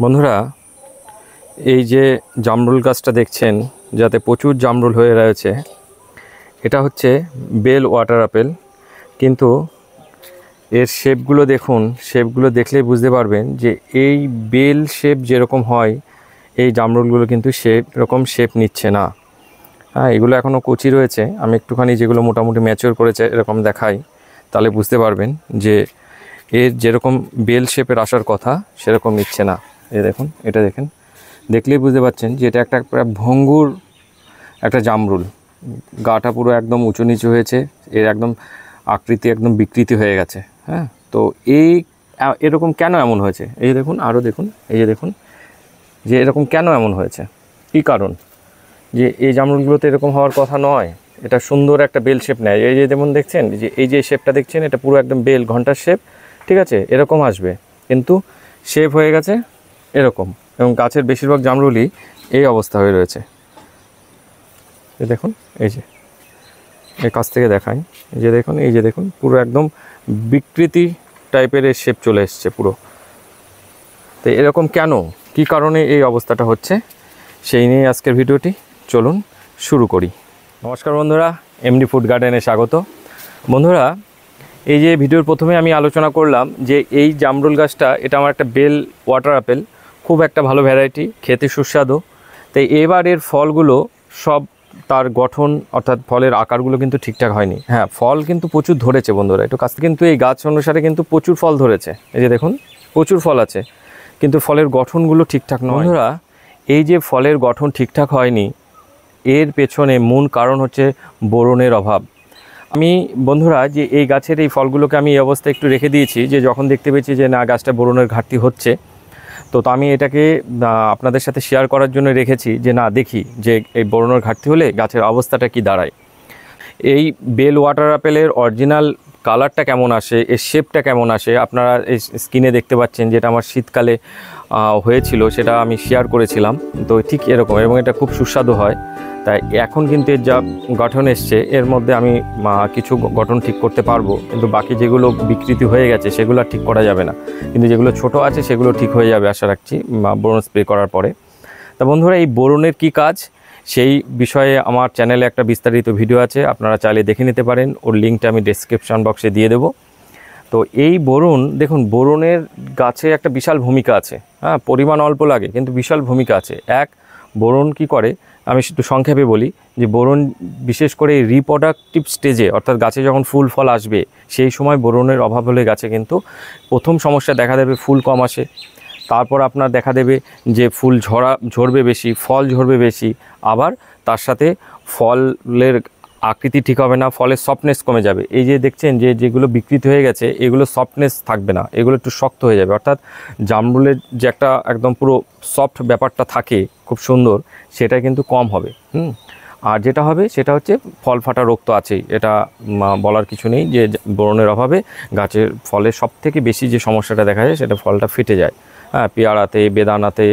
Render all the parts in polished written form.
বন্ধুরা, এই যে জামরুল গাছটা দেখছেন, যাতে প্রচুর জামরুল হয়ে রয়েছে, এটা হচ্ছে বেল ওয়াটার আপেল। কিন্তু এর শেপগুলো দেখুন, শেপগুলো দেখলেই বুঝতে পারবেন যে এই বেল শেপ যেরকম হয়, এই জামরুলগুলো কিন্তু সেরকম শেপ নিচ্ছে না। হ্যাঁ, এগুলো এখনও কচি রয়েছে। আমি একটুখানি যেগুলো মোটামুটি ম্যাচিওর করেছে এরকম দেখাই, তাহলে বুঝতে পারবেন যে এর যেরকম বেল শেপের আসার কথা সেরকম নিচ্ছে না। এই দেখুন, এটা দেখেন, দেখলেই বুঝতে পারছেন যে এটা একটা ভঙ্গুর একটা জামরুল। গাটা পুরো একদম উঁচু নিচু হয়েছে, এর একদম আকৃতি একদম বিকৃতি হয়ে গেছে। হ্যাঁ, তো এরকম কেন এমন হয়েছে? এই দেখুন, আরও দেখুন, এই যে দেখুন যে এরকম কেন এমন হয়েছে, কী কারণ? যে এই জামরুলগুলোতে এরকম হওয়ার কথা নয়। এটা সুন্দর একটা বেল শেপ নেয়। এই যে যেমন দেখছেন, যে এই যে শেপটা দেখছেন, এটা পুরো একদম বেল ঘন্টার শেপ, ঠিক আছে, এরকম আসবে, কিন্তু শেপ হয়ে গেছে এরকম। এবং গাছের বেশিরভাগ জামরুলই এই অবস্থা হয়ে রয়েছে। এই দেখুন, এই যে এই কাছ থেকে দেখাই, এই যে দেখুন, এই যে দেখুন, পুরো একদম বিকৃতি টাইপের এর শেপ চলে এসছে পুরো। তো এরকম কেন, কি কারণে এই অবস্থাটা হচ্ছে, সেই নিয়ে আজকের ভিডিওটি, চলুন শুরু করি। নমস্কার বন্ধুরা, এমডি ফুড গার্ডেনে স্বাগত। বন্ধুরা, এই যে ভিডিওর প্রথমে আমি আলোচনা করলাম যে এই জামরুল গাছটা, এটা আমার একটা বেল ওয়াটার আপেল, খুব একটা ভালো ভ্যারাইটি, খেতে সুস্বাদু। তাই এবার এর ফলগুলো সব, তার গঠন অর্থাৎ ফলের আকারগুলো কিন্তু ঠিকঠাক হয়নি। হ্যাঁ, ফল কিন্তু প্রচুর ধরেছে বন্ধুরা, একটু কাছ থেকে, কিন্তু এই গাছ অনুসারে কিন্তু প্রচুর ফল ধরেছে। এই যে দেখুন, প্রচুর ফল আছে, কিন্তু ফলের গঠনগুলো ঠিকঠাক নয়। বন্ধুরা, এই যে ফলের গঠন ঠিকঠাক হয়নি, এর পেছনে মূল কারণ হচ্ছে বোরনের অভাব। আমি বন্ধুরা, যে এই গাছের এই ফলগুলোকে আমি এই অবস্থায় একটু রেখে দিয়েছি, যে যখন দেখতে পেয়েছি যে না, গাছটা বোরনের ঘাটতি হচ্ছে, তো আমি এটাকে আপনাদের সাথে শেয়ার করার জন্য রেখেছি, যে না, দেখি যে এই বোরনের ঘাটতি হলে গাছের অবস্থাটা কি দাঁড়ায়। এই বেল ওয়াটার আপেলের অরিজিনাল কালারটা কেমন আসে, এর শেপটা কেমন আসে, আপনারা এই স্ক্রিনে দেখতে পাচ্ছেন, যেটা আমার শীতকালে হয়েছিল, সেটা আমি শেয়ার করেছিলাম। তো ঠিক এরকম, এবং এটা খুব সুস্বাদু হয়। তাই এখন কিন্তু এর যা গঠন এসছে, এর মধ্যে আমি কিছু গঠন ঠিক করতে পারবো, কিন্তু বাকি যেগুলো বিকৃতি হয়ে গেছে সেগুলো ঠিক করা যাবে না। কিন্তু যেগুলো ছোট আছে সেগুলো ঠিক হয়ে যাবে আশা রাখছি বোরন স্প্রে করার পরে। তা বন্ধুরা, এই বোরনের কি কাজ, সেই বিষয়ে আমার চ্যানেলে একটা বিস্তারিত ভিডিও আছে, আপনারা চাইলে দেখে নিতে পারেন। ওর লিঙ্কটা আমি ডেসক্রিপশন বক্সে দিয়ে দেবো। তো এই বোরন দেখুন, বোরনের গাছে একটা বিশাল ভূমিকা আছে। হ্যাঁ, পরিমাণ অল্প লাগে, কিন্তু বিশাল ভূমিকা আছে। বোরন কি করে, আমি একটু সংক্ষেপে বলি, যে বোরন বিশেষ করে এই রিপ্রোডাক্টিভ স্টেজে, অর্থাৎ গাছে যখন ফুল ফল আসবে, সেই সময় বোরনের অভাব হলে গাছে কিন্তু প্রথম সমস্যা দেখা দেবে, ফুল কম আসে। তারপর আপনার দেখা দেবে যে ফুল ঝরবে বেশি, ফল ঝরবে বেশি, আবার তার সাথে ফলের আকৃতি ঠিক হবে না, ফলের সফটনেস কমে যাবে। এই যে দেখছেন যে যেগুলো বিকৃতি হয়ে গেছে, এগুলো সফটনেস থাকবে না, এগুলো একটু শক্ত হয়ে যাবে। অর্থাৎ জামরুলের যে একটা একদম পুরো সফট ব্যাপারটা থাকে, খুব সুন্দর, সেটা কিন্তু কম হবে। আর যেটা হবে সেটা হচ্ছে ফল ফাটা রোগ তো আছেই, এটা বলার কিছু নেই, যে বোরনের অভাবে গাছের ফলের সবথেকে বেশি যে সমস্যাটা দেখা যায়, সেটা ফলটা ফেটে যায়। হ্যাঁ, পেয়ারাতে, বেদানাতে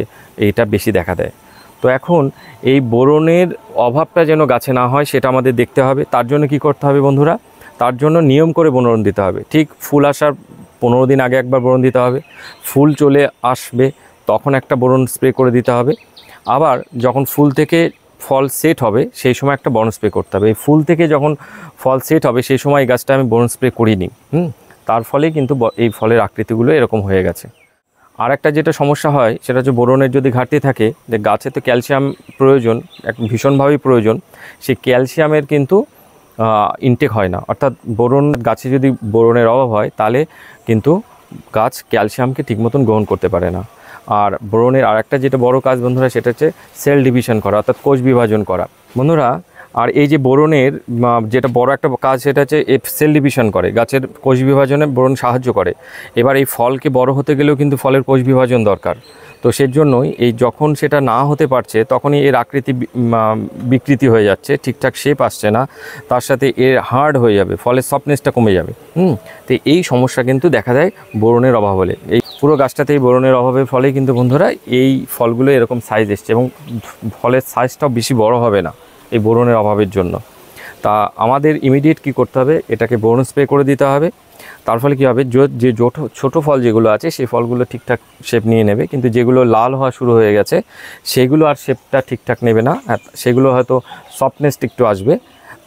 এইটা বেশি দেখা দেয়। তো এখন এই বোরনের অভাবটা যেন গাছে না হয়, সেটা আমাদের দেখতে হবে। তার জন্য কি করতে হবে বন্ধুরা, তার জন্য নিয়ম করে বোরন দিতে হবে। ঠিক ফুল আসার 15 দিন আগে একবার বোরন দিতে হবে, ফুল চলে আসবে তখন একটা বোরন স্প্রে করে দিতে হবে, আবার যখন ফুল থেকে ফল সেট হবে সেই সময় একটা বোরন স্প্রে করতে হবে। এই ফুল থেকে যখন ফল সেট হবে সেই সময় এই গাছটা আমি বোরন স্প্রে করিনি। তার ফলে কিন্তু এই ফলের আকৃতিগুলো এরকম হয়ে গেছে। আর একটা যেটা সমস্যা হয়, সেটা হচ্ছে বোরনের যদি ঘাটতি থাকে, যে গাছে তো ক্যালসিয়াম প্রয়োজন, এক ভীষণভাবেই প্রয়োজন, সেই ক্যালসিয়ামের কিন্তু ইনটেক হয় না। অর্থাৎ বোরন গাছে যদি বোরনের অভাব হয়, তাহলে কিন্তু গাছ ক্যালসিয়ামকে ঠিক মতন গ্রহণ করতে পারে না। আর বোরনের আর একটা যেটা বড় কাজ বন্ধুরা, সেটা হচ্ছে সেল ডিভিশন করা, অর্থাৎ কোষ বিভাজন করা বন্ধুরা। আর এই যে বোরনের যেটা বড় একটা কাজ, সেটা হচ্ছে সেল ডিভিশন করে, গাছের কোষ বিভাজনে বোরন সাহায্য করে। এবার এই ফলকে বড় হতে গেলেও কিন্তু ফলের কোষ বিভাজন দরকার। তো সেই জন্যই এই যখন সেটা না হতে পারছে, তখনই এর আকৃতি বিকৃতি হয়ে যাচ্ছে, ঠিকঠাক শেপ আসছে না, তার সাথে এর হার্ড হয়ে যাবে, ফলের সফটনেসটা কমে যাবে। তো এই সমস্যা কিন্তু দেখা দেয় বোরনের অভাব হলে। এই পুরো গাছটাতেই বোরনের অভাবের ফলে কিন্তু বন্ধুরা এই ফলগুলো এরকম সাইজ এসছে, এবং ফলের সাইজটাও বেশি বড় হবে না এই বোরনের অভাবের জন্য। তা আমাদের ইমিডিয়েট কি করতে হবে, এটাকে বোরন স্প্রে করে দিতে হবে। তার ফলে কী হবে, যে ছোটো ফল যেগুলো আছে সেই ফলগুলো ঠিকঠাক শেপ নিয়ে নেবে, কিন্তু যেগুলো লাল হওয়া শুরু হয়ে গেছে সেগুলো আর শেপটা ঠিকঠাক নেবে না, সেগুলো হয়তো সফটনেস একটু আসবে।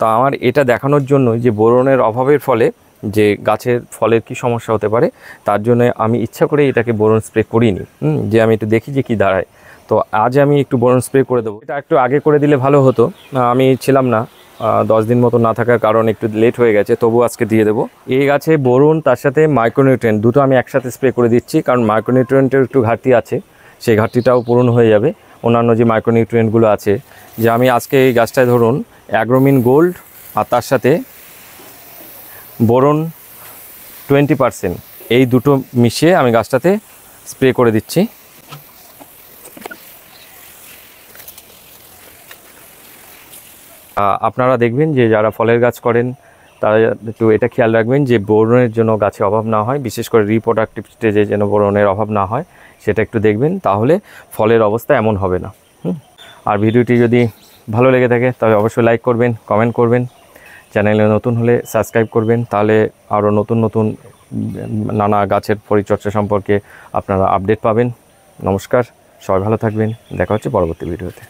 তা আমার এটা দেখানোর জন্য যে বোরনের অভাবের ফলে যে গাছের ফলের কি সমস্যা হতে পারে, তার জন্য আমি ইচ্ছা করে এটাকে বোরন স্প্রে করিনি, যে আমি একটু দেখি যে কী দাঁড়ায়। তো আজ আমি একটু বোরন স্প্রে করে দেবো। এটা একটু আগে করে দিলে ভালো হতো, আমি ছিলাম না, 10 দিন মতো না থাকার কারণে একটু লেট হয়ে গেছে, তবু আজকে দিয়ে দেবো। এই গাছে বোরন তার সাথে মাইক্রোনিউট্রিয়েন্ট দুটো আমি একসাথে স্প্রে করে দিচ্ছি, কারণ মাইক্রোনিউট্রিয়েন্টের একটু ঘাটতি আছে, সেই ঘাটতিটাও পূরণ হয়ে যাবে। অন্যান্য যে মাইক্রোনিউট্রিয়েন্টগুলো আছে, যে আমি আজকে এই গাছটায় ধরুন অ্যাগ্রোমিন গোল্ড আর তার সাথে বোরন 20% এই দুটো মিশিয়ে আমি গাছটাতে স্প্রে করে দিচ্ছি। আপনারা দেখবেন যে যারা ফলের গাছ করেন তারা একটু এটা খেয়াল রাখবেন যে বোরনের জন্য গাছে অভাব না হয়, বিশেষ করে রিপ্রোডাক্টিভ স্টেজে যেন বোরনের অভাব না হয় সেটা একটু দেখবেন, তাহলে ফলের অবস্থা এমন হবে না। আর ভিডিওটি যদি ভালো লেগে থাকে তবে অবশ্যই লাইক করবেন, কমেন্ট করবেন, চ্যানেলে নতুন হলে সাবস্ক্রাইব করবেন, তাহলে আরও নতুন নতুন নানা গাছের পরিচর্যা সম্পর্কে আপনারা আপডেট পাবেন। নমস্কার, সবাই ভালো থাকবেন, দেখা হচ্ছে পরবর্তী ভিডিওতে।